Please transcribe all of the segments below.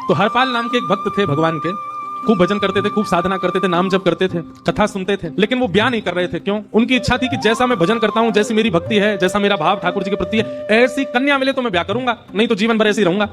तो हरपाल नाम के एक भक्त थे भगवान के, खूब भजन करते थे, खूब साधना करते थे, नाम जप करते थे, कथा सुनते थे, लेकिन वो ब्याह नहीं कर रहे थे। क्यों? उनकी इच्छा थी कि जैसा मैं भजन करता हूं, जैसी मेरी भक्ति है, जैसा मेरा भाव ठाकुर जी के प्रति है, ऐसी कन्या मिले तो मैं ब्याह करूंगा, नहीं तो जीवन भर ऐसे ही रहूंगा।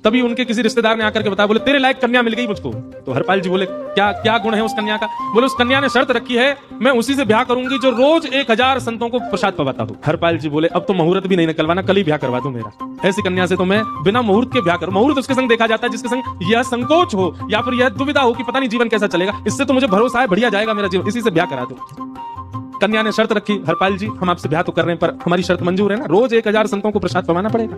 तभी उनके किसी रिश्तेदार ने आकर के बताया, बोले तेरे लायक कन्या मिल गई मुझको। तो हरपाल जी बोले क्या क्या गुण है उस कन्या का? बोले उस कन्या ने शर्त रखी है, मैं उसी से ब्याह करूंगी जो रोज 1000 संतों को प्रसाद पवाता हो। हरपाल जी बोले अब तो मुहूर्त भी नहीं निकलवाना, कल ही ब्याह करवा दो मेरा। ऐसी कन्या से तो मैं बिना मुहूर्त के ब्याह करूं। मुहूर्त उसके संग देखा जाता है जिसके संग यह संकोच हो या फिर यह दुविधा हो कि पता नहीं जीवन कैसा चलेगा। इससे तो मुझे भरोसा है बढ़िया जाएगा मेरा जीवन, इसी से ब्याह करा दो। कन्या ने शर्त रखी, हरपाल जी हम आपसे ब्याह तो कर रहे हैं पर हमारी शर्त मंजूर है ना, रोज 1000 संतों को प्रसाद पवाना पड़ेगा।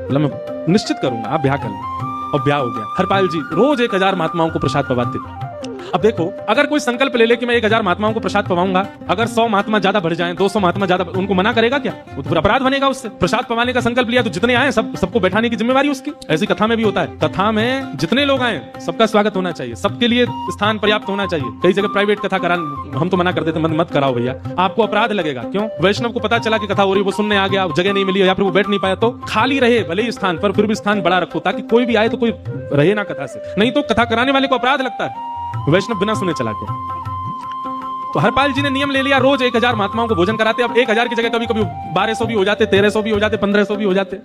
बोला मैं निश्चित करूंगा, आप ब्याह कर लो। और ब्याह हो गया। हरपाल जी रोज 1000 महात्माओं को प्रसाद पवाते। अब देखो, अगर कोई संकल्प ले ले कि मैं 1000 महात्माओं को प्रसाद पवाऊंगा, अगर 100 महात्मा ज्यादा बढ़ जाएं, 200 महात्मा ज्यादा, उनको मना करेगा क्या? वो तो अपराध बनेगा उससे। प्रसाद पवाने का संकल्प लिया तो जितने आए सबको बैठाने की जिम्मेवारी उसकी। ऐसी कथा में भी होता है, कथा में जितने लोग आए सबका स्वागत होना चाहिए, सबके लिए स्थान पर्याप्त होना चाहिए। कई जगह प्राइवेट कथा करा, हम तो मना कर देते, मत कराओ भैया, आपको अपराध लगेगा। क्यों? वैष्णव को पता चला कि कथा हो रही, वो सुनने आ गया, जगह नहीं मिली या फिर वो बैठ नहीं पाया, तो खाली रहे भले ही स्थान पर, फिर भी स्थान बड़ा रखो ताकि कोई भी आए तो कोई रहे ना कथा से, नहीं तो कथा कराने वाले को अपराध लगता है। वैष्णव बिना सुने चला गया। तो हरपाल जी ने नियम ले लिया, रोज 1000 महात्माओं को भोजन कराते। अब 1000 की जगह कभी कभी 1200 भी हो जाते, 1300 भी हो जाते, 1500 भी हो जाते,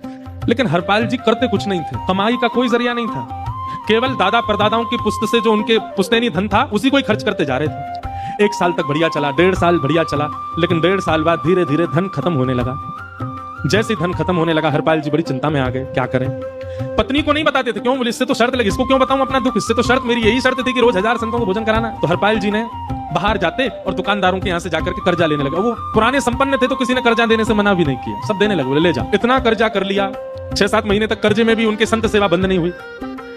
लेकिन हरपाल जी करते कुछ नहीं थे। कमाई का कोई जरिया नहीं था, केवल दादा परदादाओं की पुश्त से जो उनके पुश्तैनी धन था उसी को ही खर्च करते जा रहे थे। 1 साल तक बढ़िया चला, 1.5 साल बढ़िया चला, लेकिन 1.5 साल बाद धीरे धीरे धन खत्म होने लगा। जैसे धन खत्म होने लगा, हरपाल जी बड़ी चिंता में आ गए, क्या करें। पत्नी को नहीं बताते थे, क्यों? बोले इससे तो शर्त लगी, इसको क्यों बताऊं अपना दुख, इससे तो शर्त मेरी यही शर्त थी कि रोज 1000 संतों को भोजन कराना। तो हरपाल जी ने बाहर जाते और दुकानदारों के यहाँ से जाकर के कर्जा लेने लगे। वो पुराने संपन्न थे तो किसी ने कर्जा देने से मना भी नहीं किया, सब देने लगे, बोले ले जा। इतना कर्जा कर लिया, 6-7 महीने तक कर्जे में भी उनके संत सेवा बंद नहीं हुई।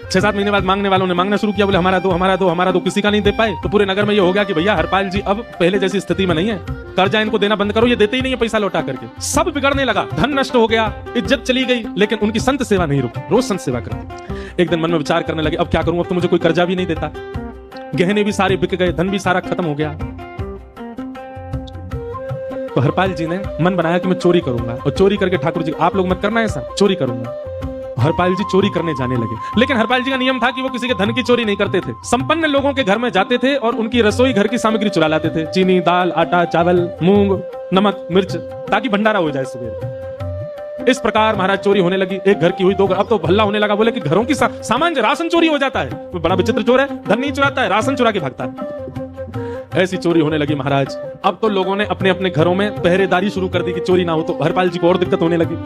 6-7 महीने बाद मांगने वालों ने मांगना शुरू किया, बोले हमारा दो, हमारा दो, हमारा दो, किसी का नहीं दे पाए। तो पूरे नगर में ये हो गया कि भैया हरपाल जी अब पहले जैसी स्थिति में नहीं है, कर्जा इनको देना बंद करो, ये देते ही नहीं है पैसा लौटा करके। सब बिगड़ने लगा, धन नष्ट हो गया, इज्जत चली गई, लेकिन उनकी संत सेवा नहीं रुकी, रोज संत सेवा करते। एक दिन मन में विचार करने लगे, अब क्या करूं, अब तो मुझे कोई कर्जा भी नहीं देता, गहने भी सारे बिक गए, धन भी सारा खत्म हो गया। तो हरपाल जी ने मन बनाया कि मैं चोरी करूंगा, और चोरी करके ठाकुर जी, आप लोग मत करना ऐसा, चोरी करूंगा। हरपाल जी चोरी करने जाने लगे, लेकिन हरपाल जी का नियम था कि वो किसी के धन की चोरी नहीं करते थे। संपन्न लोगों के घर में जाते थे और उनकी रसोई घर की सामग्री चुरा लाते थे, चीनी, दाल, आटा, चावल, मूंग, नमक, मिर्च, ताकि भंडारा हो जाए सुबह। इस प्रकार महाराज चोरी होने लगी। एक घर की हुई, 2 घर, अब तो हल्ला होने लगा, बोले कि घरों की सामान राशन चोरी हो जाता है। तो बड़ा विचित्र चोर है, धन नहीं चुराता है, राशन चुरा के भागता है। ऐसी चोरी होने लगी महाराज। अब तो लोगों ने अपने अपने घरों में पहरेदारी शुरू कर दी कि चोरी ना हो। तो हरपाल जी को और दिक्कत होने लगी,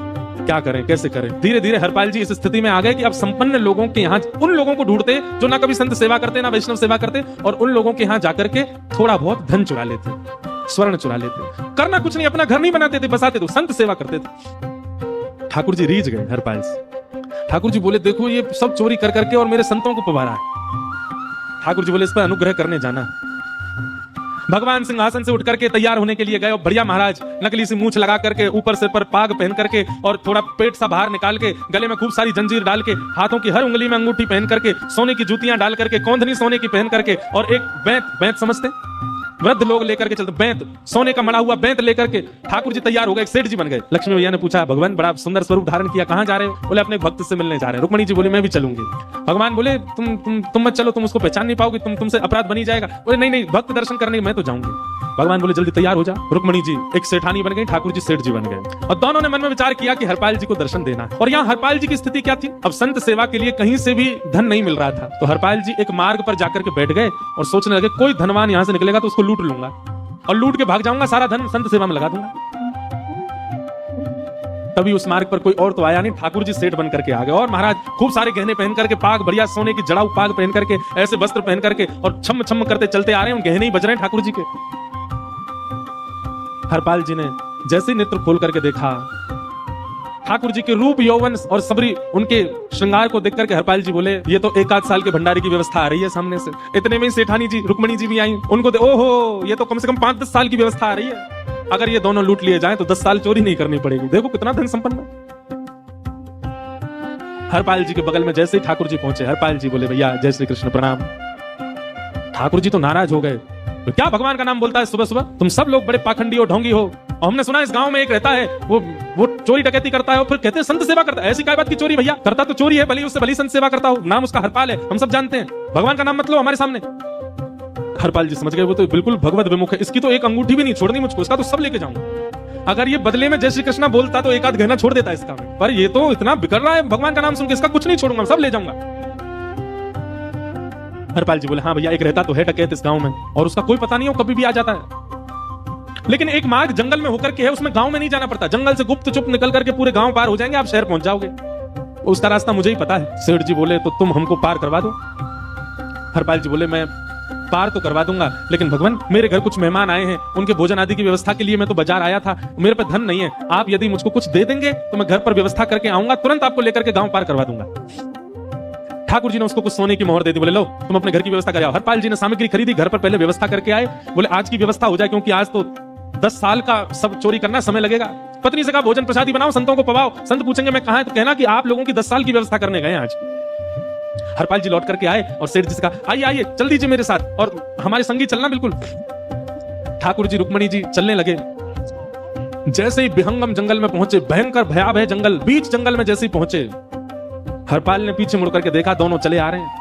क्या करें, कैसे करें। धीरे धीरे हरपाल जी इस स्थिति में आ गए कि अब संपन्न लोगों के यहाँ उन लोगों को ढूंढते जो ना कभी संत सेवा करते ना वैष्णव सेवा करते, और उन लोगों के यहाँ जाकर के थोड़ा बहुत धन चुरा लेते, स्वर्ण चुरा लेते। करना कुछ नहीं, अपना घर नहीं बनाते थे, बसाते थे, संत सेवा करते थे। ठाकुर जी रीझ गए हरपाल से। ठाकुर जी बोले देखो ये सब चोरी कर करके और मेरे संतों को पवारा है। ठाकुर जी बोले इस पर अनुग्रह करने जाना। भगवान सिंहासन से उठ करके तैयार होने के लिए गए, और बढ़िया महाराज नकली सी मूंछ लगा करके, ऊपर से पर पाग पहन करके, और थोड़ा पेट सा बाहर निकाल के, गले में खूब सारी जंजीर डाल के, हाथों की हर उंगली में अंगूठी पहन करके, सोने की जूतियां डाल करके, कौंधनी सोने की पहन करके, और एक बैंत समझते वृद्ध लोग लेकर के चलते, बैंत, सोने का मड़ा हुआ बैंत लेकर के ठाकुर जी तैयार हो गए, एक सेठ जी बन गए। लक्ष्मी भैया ने पूछा भगवान बड़ा सुंदर स्वरूप धारण किया, कहां जा रहे हो? बोले अपने भक्त से मिलने जा रहे हैं। रुक्मणी जी बोली मैं भी चलूंगी। भगवान बोले तुम मत चलो, तुम उसको पहचान नहीं पाओगे, तुमसे अपराध बनी जाएगा। बोले नहीं भक्त दर्शन करने मैं तो जाऊंगी। भगवान बोले जल्दी तैयार हो जा। रुक्मणी जी एक सेठानी बन गई, ठाकुर जी सेठ जी बन गए, और दोनों ने मन में विचार किया कि हरपाल जी को दर्शन देना। और यहाँ हरपाल जी की स्थिति क्या थी, अब संत सेवा के लिए कहीं से भी धन नहीं मिल रहा था। तो हरपाल जी एक मार्ग पर जाकर के बैठ गए और सोचने लगे कोई धनवान यहाँ से निकलेगा तो उसको लूट लूंगा, और लूट के भाग जाऊंगा, सारा धन संत सेवा में लगा दूंगा। तभी उस मार्ग पर कोई और तो आया नहीं, ठाकुर जी सेठ बन करके आ गए। और महाराज खूब सारे गहने पहन करके, पाग बढ़िया सोने की जड़ाऊ पाग पहन करके, ऐसे वस्त्र पहन करके, और छम छम करते चलते आ रहे हैं, गहने ही बज रहे हैं ठाकुर जी के। हरपाल जी ने जैसे नेत्र खोल करके देखा, ठाकुर जी के रूप, यौवन और सबरी उनके श्रृंगार को देख करके हरपाल जी बोले ये तो 1 आध साल के भंडारे की व्यवस्था आ रही है सामने से। इतने में ही सेठानी जी, रुक्मणी जी भी आई, उनको ओहो ये तो कम से कम 5-10 साल की व्यवस्था आ रही है। अगर ये दोनों लूट लिए जाएं तो 10 साल चोरी नहीं करनी पड़ेगी। देखो कितना धन संपन्न। हरपाल जी के बगल में जैसे ही ठाकुर जी पहुंचे, हरपाल जी बोले भैया जय श्री कृष्ण प्रणाम। ठाकुर जी तो नाराज हो गए, क्या भगवान का नाम बोलता है सुबह सुबह, तुम सब लोग बड़े पाखंडी हो, ढोंगी हो, और हमने सुना इस गांव में एक रहता है, वो चोरी डकैती करता है और फिर कहते हैं संत सेवा करता है। ऐसी क्या बात की चोरी भैया, करता तो चोरी है, भली उससे भली संत सेवा करता हो। नाम उसका हरपाल है, हम सब जानते हैं। भगवान का नाम मत लो हमारे सामने। हरपाल जी समझ गए, वो तो बिल्कुल भगवत विमुख है, इसकी तो एक अंगूठी भी नहीं छोड़नी मुझको, इसका तो सब लेके जाऊंगा। अगर ये बदले में जय श्री कृष्णा बोलता तो एक आध गहना छोड़ देता इसका में, पर ये तो इतना बिगड़ रहा है भगवान का नाम सुन के, इसका कुछ नहीं छोड़ूंगा, सब ले जाऊंगा। हरपाल जी बोले हाँ भैया, एक रहता तो है डकैत इस गांव में, और उसका कोई पता नहीं हो, कभी भी आ जाता है। लेकिन एक मार्ग जंगल में होकर के है, उसमें गांव में नहीं जाना पड़ता, जंगल से गुप्त चुप निकल करके पूरे गांव पार हो जाएंगे, आप शहर पहुंच जाओगे। उसका रास्ता मुझे ही पता है। सेठ जी बोले तो तुम हमको पार करवा दो। हरपाल जी बोले मैं पार तो करवा दूंगा, लेकिन भगवान मेरे घर कुछ मेहमान आए हैं, उनके भोजन आदि की व्यवस्था के लिए मैं तो बाजार आया था, मेरे पे धन नहीं है, आप यदि मुझको कुछ दे देंगे तो मैं घर पर व्यवस्था करके आऊंगा, तुरंत आपको लेकर के गांव पार करवा दूंगा। ठाकुर जी ने उसको कुछ सोने की मोहर दे दी, बोले लो तुम अपने घर की व्यवस्था कर आओ। हरपाल जी ने सामग्री खरीदी, घर पर पहले व्यवस्था करके आए, बोले आज की व्यवस्था हो जाए, क्योंकि आज तो 10 साल का सब चोरी करना समय लगेगा। पत्नी से कहा भोजन प्रसादी बनाओ, संतों को पवाओ, संत पूछेंगे मैं कहां है तो कहना कि आप लोगों की 10 साल की व्यवस्था करने गए आज। हरपाल जी लौट करके आए और सेठ जी से कहा आइए आइए चल दीजिए मेरे साथ, और हमारे संगी चलना बिल्कुल। ठाकुर जी रुक्मणी जी चलने लगे। जैसे ही विहंगम जंगल में पहुंचे, भयंकर भयावह जंगल, बीच जंगल में जैसे ही पहुंचे, हरपाल ने पीछे मुड़ करके देखा, दोनों चले आ रहे हैं।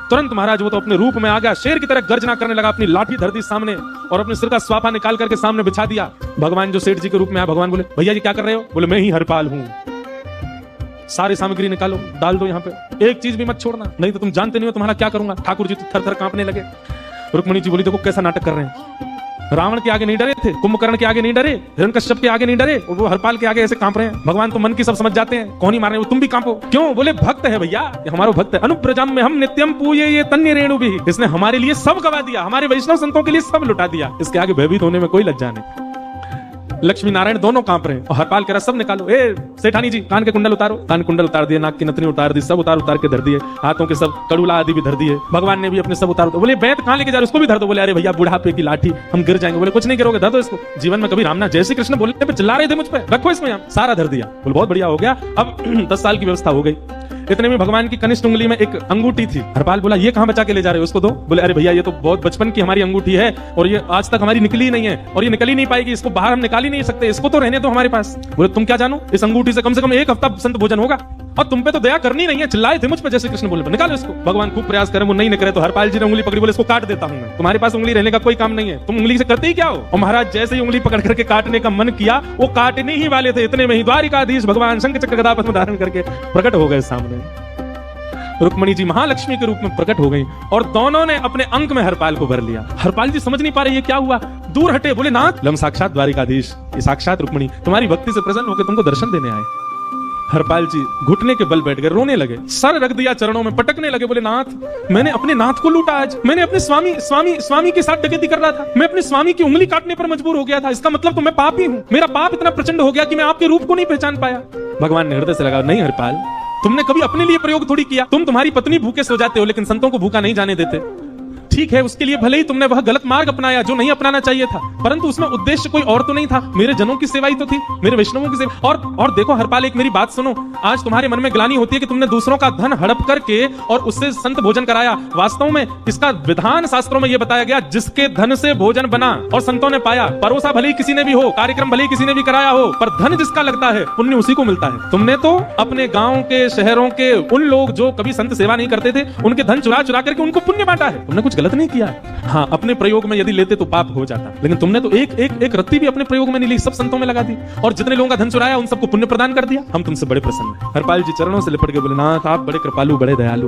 तुरंत महाराज वो तो अपने रूप में आ गया, शेर की तरह गर्जना करने लगा, अपनी लाठी धर दी सामने और अपने सिर का स्वाफा निकाल करके सामने बिछा दिया। भगवान जो सेठ जी के रूप में आया, भगवान बोले भैया जी क्या कर रहे हो? बोले मैं ही हरपाल हूं। सारी सामग्री निकालो, डाल दो यहाँ पे, एक चीज भी मत छोड़ना, नहीं तो तुम जानते नहीं हो तुम्हारा क्या करूंगा। ठाकुर जी तो थर थर कांपने लगे। रुक्मणी जी बोली देखो कैसा नाटक कर रहे हैं, रावण के आगे नहीं डरे थे, कुंभकर्ण के आगे नहीं डरे, हिरण्यकश्यप के आगे नहीं डरे, और वो हरपाल के आगे ऐसे कांप रहे हैं। भगवान तो मन की सब समझ जाते हैं, कौन ही मार रहे हो, तुम भी कांपो। क्यों? बोले भक्त है भैया, हमारा भक्त है। अनुप्रजम में हम नित्यम पूजे ये तन्य रेणु भी, इसने हमारे लिए सब गवा दिया, हमारे वैष्णव संतों के लिए सब लुटा दिया, इसके आगे भयभीत होने में कोई लज्जा नहीं। लक्ष्मी नारायण दोनों कांप रहे हैं और हरपाल कह रहा सब निकालो। ए सेठानी जी कान के कुंडल उतारो, कान कुंडल उतार दिए, नाक की नथनी उतार दी, सब उतार के धर दिए, हाथों के सब कड़ूला आदि भी धर दिए। भगवान ने भी अपने सब उतार दो। बोले बैत कहां लेके जा रहे, उसको भी धर दो। बोले अरे भैया बुढ़ापे की लाठी, हम गिर जाएंगे। बोले कुछ नहीं गिरोगे, धर दो इसको। जीवन में कभी रामना जय श्री कृष्ण बोलने पे चिल्ला रहे थे मुझ पे, रखो इसमें, सारा धर दिया। बोले बहुत बढ़िया हो गया, अब 10 साल की व्यवस्था हो गई। इतने में भगवान की कनिष्ठ उंगली में एक अंगूठी थी। हरपाल बोला ये कहां बचा के ले जा रहे हो, उसको दो। बोले अरे भैया ये तो बहुत बचपन की हमारी अंगूठी है और ये आज तक हमारी निकली नहीं है और ये निकल ही नहीं पाएगी, इसको बाहर हम निकाल ही नहीं सकते, इसको तो रहने दो हमारे पास। बोले तुम क्या जानो, इस अंगूठी से कम 1 हफ्ता संत भोजन होगा और तुम पे तो दया करनी नहीं है। चिल्लाए थे मुझ पे जैसे कृष्ण बोले निकालो इसको। भगवान खूब प्रयास करे, वो नहीं निकले तो हरपाल जी ने उंगली पकड़ी, बोले इसको काट देता हूं मैं, तुम्हारे पास उंगली रहने का कोई काम नहीं है, तुम उंगली से करते ही क्या हो। और महाराज जैसे ही उंगली पकड़ करके काटने का मन किया, वो काटने ही वाले थे, इतने में ही द्वारिकाधीश भगवान शंख चक्र गदा पद्म धारण करके प्रकट हो गए सामने। रुक्मणी जी महालक्ष्मी के रूप में प्रकट हो गई और दोनों ने अपने अंक में हरपाल को भर लिया। हरपाल जी समझ नहीं पा रहे ये क्या हुआ, दूर हटे। बोले नाथ लम साक्षात द्वारिकाधीश, ये साक्षात रुक्मणी तुम्हारी भक्ति से प्रसन्न होकर तुमको दर्शन देने आए। हरपाल जी घुटने के बल बैठ गए, रोने लगे, सर रख दिया चरणों में, पटकने लगे। बोले नाथ मैंने अपने नाथ को लूटा, आज मैंने अपने स्वामी के साथ डकैती कर रहा था, मैं अपने स्वामी की उंगली काटने पर मजबूर हो गया था, इसका मतलब तो मैं पापी हूँ, मेरा पाप इतना प्रचंड हो गया कि मैं आपके रूप को नहीं पहचान पाया। भगवान ने हृदय से लगा, नहीं हरपाल तुमने कभी अपने लिए प्रयोग थोड़ी किया, तुम्हारी पत्नी भूखे सो जाते हो लेकिन संतों को भूखा नहीं जाने देते। ठीक है उसके लिए भले ही तुमने वह गलत मार्ग अपनाया जो नहीं अपनाना चाहिए था, परंतु उसमें उद्देश्य कोई और तो नहीं था, मेरे जनों की सेवा ही तो थी, मेरे वैष्णवों की सेवा। और देखो हरपाल एक मेरी बात सुनो, आज तुम्हारे मन में ग्लानि होती है कि तुमने दूसरों का धन हड़प करके और उससे संत भोजन कराया। वास्तव में इसका विधान शास्त्रों में यह बताया गया, जिसके धन से भोजन बना और संतों ने पाया, परोसा भले ही किसी ने भी हो, कार्यक्रम भले ही किसी ने भी कराया हो, पर धन जिसका लगता है पुण्य उसी को मिलता है। तुमने तो अपने गांव के शहरों के उन लोग जो कभी संत सेवा नहीं करते थे उनके धन चुरा करके उनको पुण्य बांटा है, तुमने कुछ गलत नहीं किया है। हाँ अपने प्रयोग में यदि लेते तो पाप हो जाता, लेकिन तुमने तो एक रत्ती भी अपने प्रयोग में नहीं ली, सब संतों में लगा दी और जितने लोगों का धन चुराया उन सबको पुण्य प्रदान कर दिया। हम तुमसे बड़े प्रसन्न हैं। हरपाल जी चरणों से लिपट के बोले नाथ आप बड़े कृपालु, बड़े दयालु।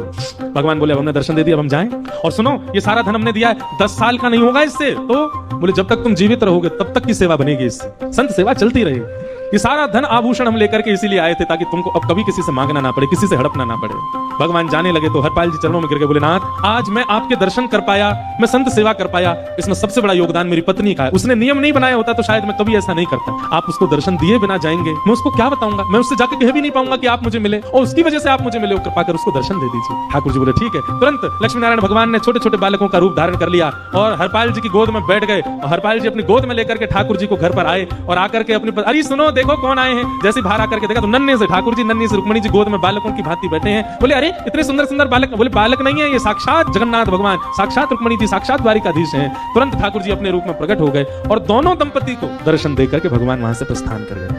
भगवान बोले अब हमने दर्शन दे दिया, अब हम जाएं। और सुनो ये सारा धन हमने दिया है, 10 साल का नहीं होगा इससे, तो बोले जब तक तुम जीवित रहोगे तब तक की सेवा बनेगी, इससे संत सेवा चलती रहेगी। ये सारा धन आभूषण हम लेकर के इसीलिए आए थे ताकि तुमको अब कभी किसी से मांगना ना पड़े, किसी से हड़पना ना पड़े। भगवान जाने लगे तो हरपाल जी चरणों में गिर गए, बोले नाथ आज मैं आपके दर्शन कर पाया, मैं संत सेवा कर पाया, इसमें सबसे बड़ा योगदान मेरी पत्नी का है। उसने नियम नहीं बनाया होता तो शायद मैं कभी ऐसा नहीं करता। आप उसको दर्शन दिए बिना जाएंगे, मैं उसको क्या बताऊंगा, मैं उससे जाकर कह भी नहीं पाऊंगा कि आप मुझे मिले और उसकी वजह से आप मुझे मिले, कृपा कर उसको दर्शन दे दीजिए। ठाकुर जी बोले ठीक है। तुरंत लक्ष्मी नारायण भगवान ने छोटे छोटे बालकों का रूप धारण कर लिया और हरपाल जी की गोद में बैठ गए और हरपाल जी अपनी गोद में लेकर के ठाकुर जी को घर पर आए और आकर के अपनी अरे सुनो देखो कौन आए हैं। जैसे बाहर आकर के देखा तो नन्हे से ठाकुर जी, नन्ही से रुक्मणी जी गोद में बालकों की भांति बैठे हैं। बोले अरे इतने सुंदर सुंदर बालक। बोले बालक नहीं है, ये साक्षात जगन्नाथ भगवान, साक्षात रुक्मणी जी, साक्षात द्वारिकाधीश हैं। तुरंत ठाकुर जी अपने रूप में प्रकट हो गए और दोनों दंपति को दर्शन देकर के भगवान वहां से प्रस्थान कर गए।